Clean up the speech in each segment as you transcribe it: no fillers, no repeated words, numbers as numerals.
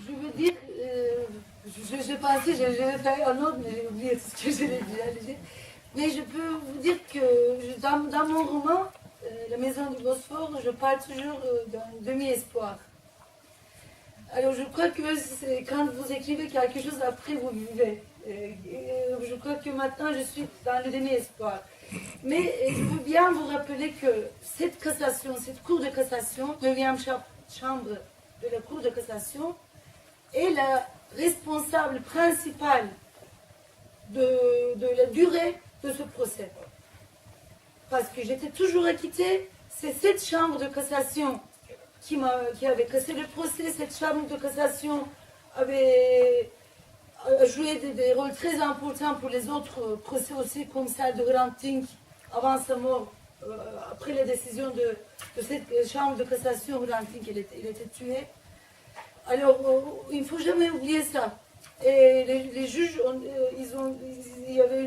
Je veux dire, j'ai pensé, j'ai fait un autre, mais j'ai oublié tout ce que j'allais dire. Mais je peux vous dire que dans mon roman, La Maison du Bosphore, je parle toujours d'un demi-espoir. Alors je crois que quand vous écrivez quelque chose, après vous vivez. Je crois que maintenant je suis dans le demi-espoir. Mais je veux bien vous rappeler que cette cassation, cette cour de cassation, 9e chambre de la cour de cassation, est la responsable principale de la durée de ce procès. Parce que j'étais toujours acquittée, c'est cette chambre de cassation qui avait cassé le procès. Cette chambre de cassation avait joué des rôles très importants pour les autres procès aussi, comme celle de Ranting avant sa mort, après la décision de cette chambre de cassation. Ranting, il était tué. Alors, il ne faut jamais oublier ça. Et les juges, il y avait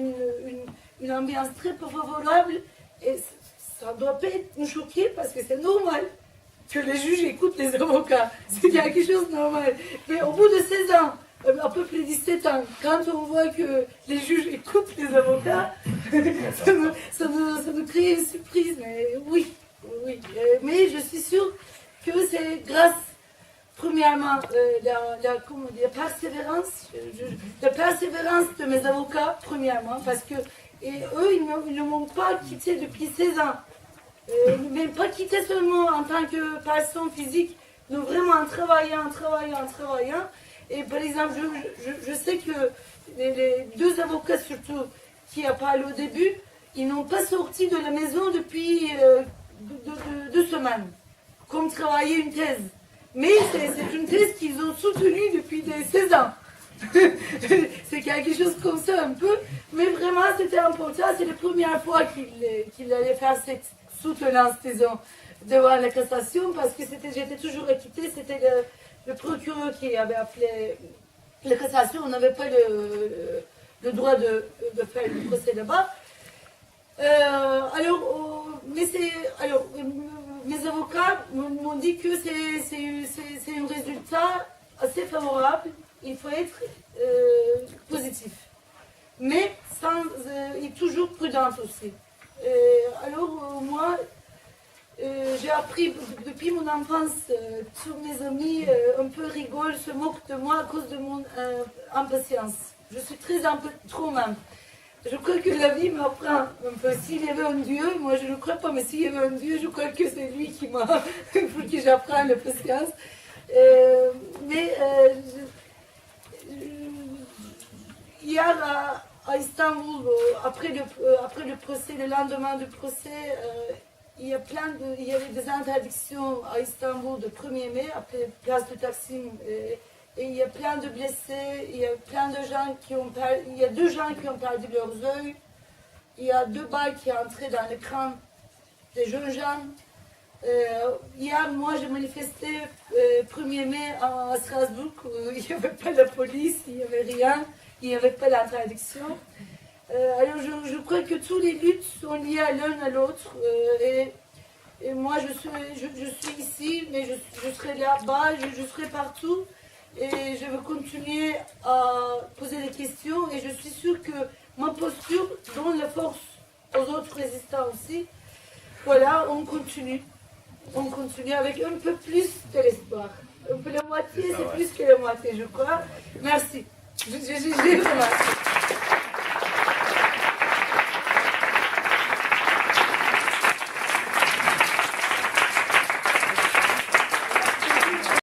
une ambiance très favorable, et ça ne doit pas être nous choquer parce que c'est normal que les juges écoutent les avocats. C'est quelque chose de normal. Mais au bout de 16 ans, à peu près 17 ans, quand on voit que les juges écoutent les avocats, ça nous crée une surprise. Mais oui. Mais je suis sûre que c'est grâce, premièrement, la persévérance de mes avocats, premièrement, parce que eux, ils ne m'ont pas quitté depuis 16 ans. Mais pas quitté seulement en tant que personne physique, mais vraiment en travaillant. Et par exemple, je sais que les deux avocats surtout qui ont parlé au début, ils n'ont pas sorti de la maison depuis 2 semaines, comme travailler une thèse. Mais c'est une thèse qu'ils ont soutenue depuis des 16 ans. C'est quelque chose comme ça un peu, mais vraiment c'était important. C'est la première fois qu'il allait faire cette soutenance, disons, devant la cassation, parce que j'étais toujours acquittée. C'était le procureur qui avait appelé la cassation. On n'avait pas le droit de faire le procès là-bas. Mes avocats m'ont dit que c'est un résultat assez favorable. Il faut être positif, mais être toujours prudente aussi. Moi, j'ai appris depuis mon enfance, tous mes amis un peu rigolent, se moquent de moi à cause de mon impatience. Je suis trop même. Je crois que la vie m'apprend un peu. S'il y avait un Dieu, moi je ne crois pas, mais s'il y avait un Dieu, je crois que c'est lui qui m'a, pour que j'apprenne la patience. Hier à Istanbul, après le procès, le lendemain du procès, il y avait des interdictions à Istanbul le 1er mai, après place de Taksim, et il y a plein de blessés, il y a plein de gens il y a 2 gens qui ont perdu leurs yeux, il y a 2 balles qui sont entrées dans le crâne des jeunes gens. Hier, moi, j'ai manifesté 1er mai à Strasbourg, où il n'y avait pas la police, il n'y avait rien, il n'y avait pas d'interdiction. Alors, je crois que tous les luttes sont liées l'un à l'autre. Et moi, je suis ici, mais je serai là-bas, je serai partout. Et je vais continuer à poser des questions. Et je suis sûre que ma posture donne la force aux autres résistants aussi. Voilà, on continue. On continue avec un peu plus de l'espoir. Un peu la moitié, c'est plus que la moitié, je crois. Merci. J'ai remarqué.